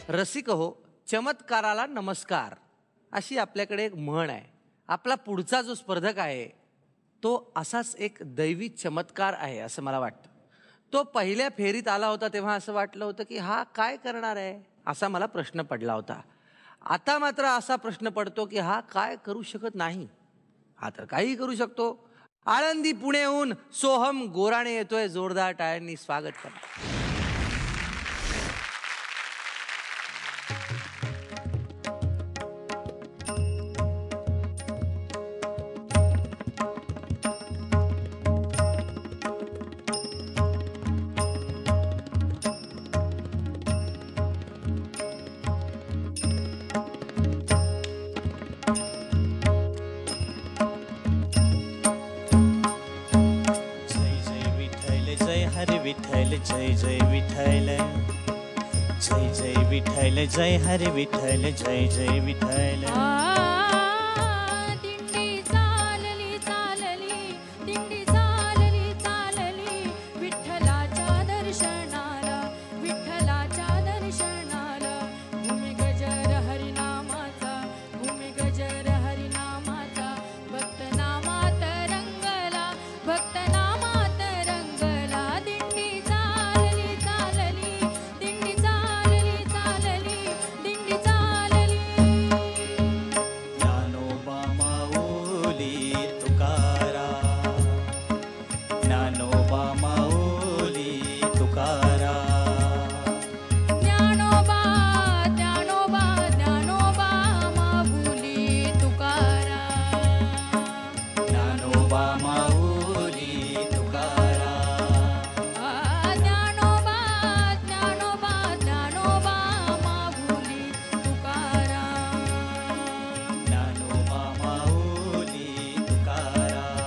रसिक हो, चमत्काराला नमस्कार अशी आपल्याकडे एक म्हण आहे. आपला पुढचा जो स्पर्धक आहे तो असाच एक दैवी चमत्कार आहे असं मला वाटतं. तो पहिल्या फेरीत आला होता तेव्हा असं वाटलं होतं की हा काय करणार आहे असा मला प्रश्न पडला होता. आता मात्र असा प्रश्न पडतो की हा काय करू शकत नाही. हा तर काही करू शकतो. आळंदी पुणेहून सोहम गोराणे येतोय. जोरदार टाळ्यांनी स्वागत करा. जय जय विठ्ठल, जय जय विठ्ठल, जय हरी विठ्ठल, जय जय विठ्ठल. दिंडी चालली चालली, दिंडी चालली चालली, विठ्ठलाच्या दर्शनाला, विठ्ठलाच्या दर्शनाला. भूमी गजर हरिनामाचा, भूमी गजर हरिनामाचा, भक्त नामात रंगला, भक्त नामात रंगला. दिंडी चालली चालली, दिंडी चालली चालली, दिंडी चालली. ज्ञानोबा माऊली तुकाराम, ज्ञानोबा माऊली तुकाराम. ज्ञानोबा ज्ञानोबा ज्ञानोबा माऊली तुकाराम. ज्ञानोबा माऊली तुकाराम. ज्ञानोबा ज्ञानोबा ज्ञानोबा माऊली तुकाराम. ज्ञानोबा माऊली तुकाराम.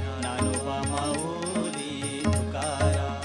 ज्ञानोबा माऊली तुकाराम.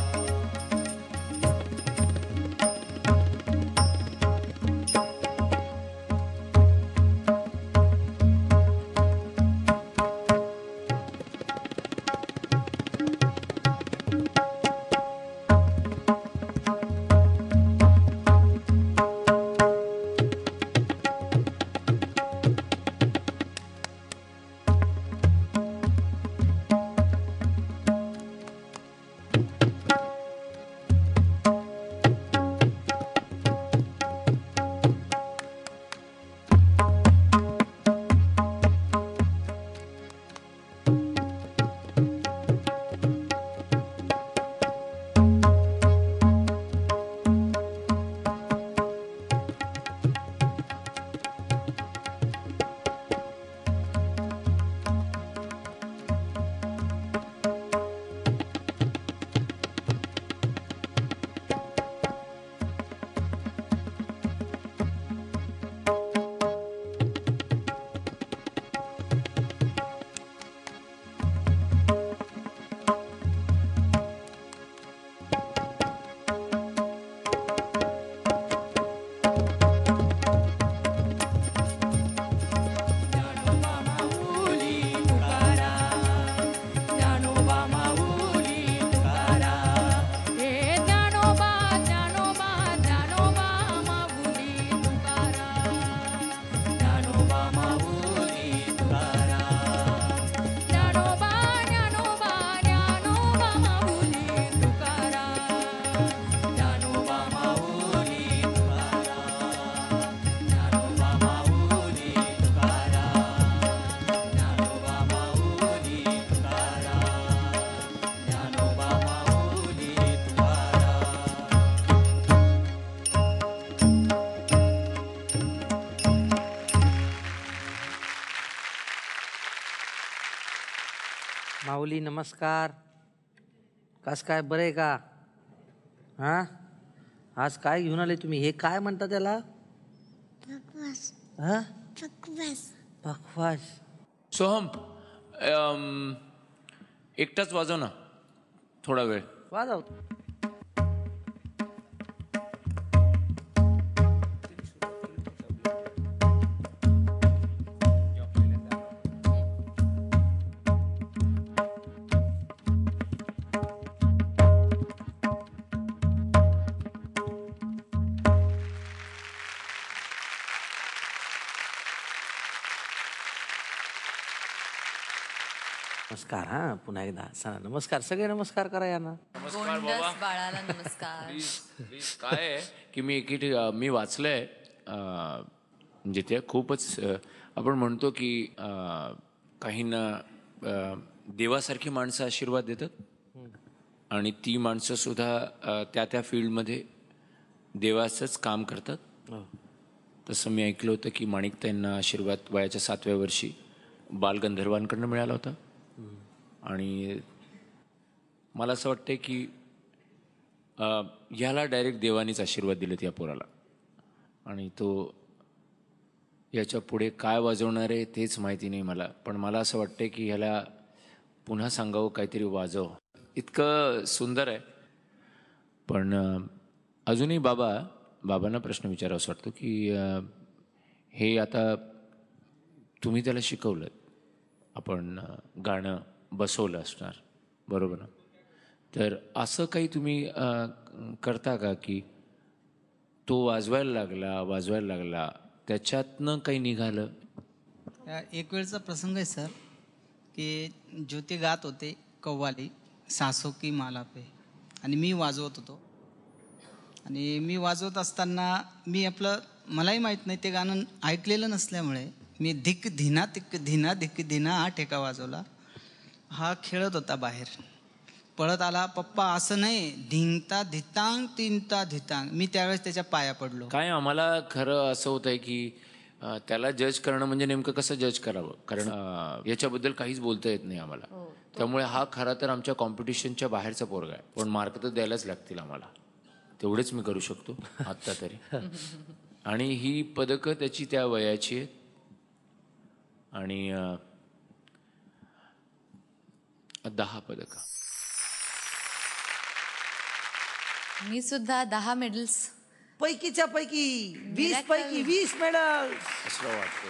ज्ञानोबा माऊली तुकाराम. ज्ञानोबा माऊली तुकाराम. हे ज्ञानोबा ज्ञानोबा ज्ञानोबा माऊली तुकाराम. ज्ञानोबा माऊली तुकाराम. ज्ञानोबा ज्ञानोबा ज्ञानोबा माऊली तुकाराम. ज्ञानोबा माऊली तुकाराम. ज्ञानोबा माऊली तुकाराम. ज्ञानोबा माऊली तुकाराम. ज्ञानोबा माऊली तुकाराम. माऊली नमस्कार. कस काय बरं आहे का? हा आज काय घेऊन आले तुम्ही? हे काय म्हणता त्याला? बकवास हा बकवास बकवास. सोहम एकटाच वाजव ना थोडा वेळ. वाजव. नमस्कार. हा पुन्हा एकदा चला नमस्कार. सगळे नमस्कार करा यांना. गोंडस बाळाला नमस्कार. प्लीज काय आहे की मी वाचलंय म्हणजे ते खूपच आपण म्हणतो की काहींना देवासारखी माणसं आशीर्वाद देतात आणि ती माणसं सुद्धा त्या फील्डमध्ये देवाचंच काम करतात. तसं मी ऐकलं होतं की माणिकताईंना आशीर्वाद वयाच्या 7व्या वर्षी बालगंधर्वांकडनं मिळाला होता. आणि मला असं वाटतं की ह्याला डायरेक्ट देवानीच आशीर्वाद दिलेत या पोराला. आणि तो याच्या पुढे काय वाजवणार आहे तेच माहिती नाही मला, पण मला असं वाटतं की ह्याला पुन्हा सांगावं काहीतरी वाजव. इतकं सुंदर आहे. पण अजूनही बाबांना प्रश्न विचारावासा वाटतो की हे आता तुम्ही त्याला शिकवलं, आपण गाणं बसवलं असणार बरोबर ना, तर असं काही तुम्ही करता का की तो वाजवायला लागला त्याच्यातनं काही निघालं? एक वेळचा प्रसंग आहे सर की ज्योती गात होते कव्वाली सासो की माला पे आणि मी वाजवत होतो. आणि मी वाजवत असताना मलाही माहीत नाही, ते गाणं ऐकलेलं नसल्यामुळे मी धिक धिना तिक धिना धिक धिना हा ठेका वाजवला. हा खेळत होता बाहेर, पळत आला, पप्पा असं नाही, धिंगता धितांग तिंगता धितांग. मी त्यावेळेस त्याच्या पाया पडलो. काय आम्हाला खरं असं होतंय की त्याला जज करणं म्हणजे नेमकं कसं जज करावं, कारण याच्याबद्दल काहीच बोलता येत नाही आम्हाला. त्यामुळे हा खरा तर आमच्या कॉम्पिटिशनच्या बाहेरचा पोरगा आहे, पण मार्क तर द्यायलाच लागतील आम्हाला. तेवढेच मी करू शकतो आत्ता तरी. आणि ही पदकं त्याची त्या वयाची आहेत. आणि 10 पदकं. मी सुद्धा 10 मेडल्स. पैकीच्या पैकी 20 पैकी 20 मेडल. असं वाटतं.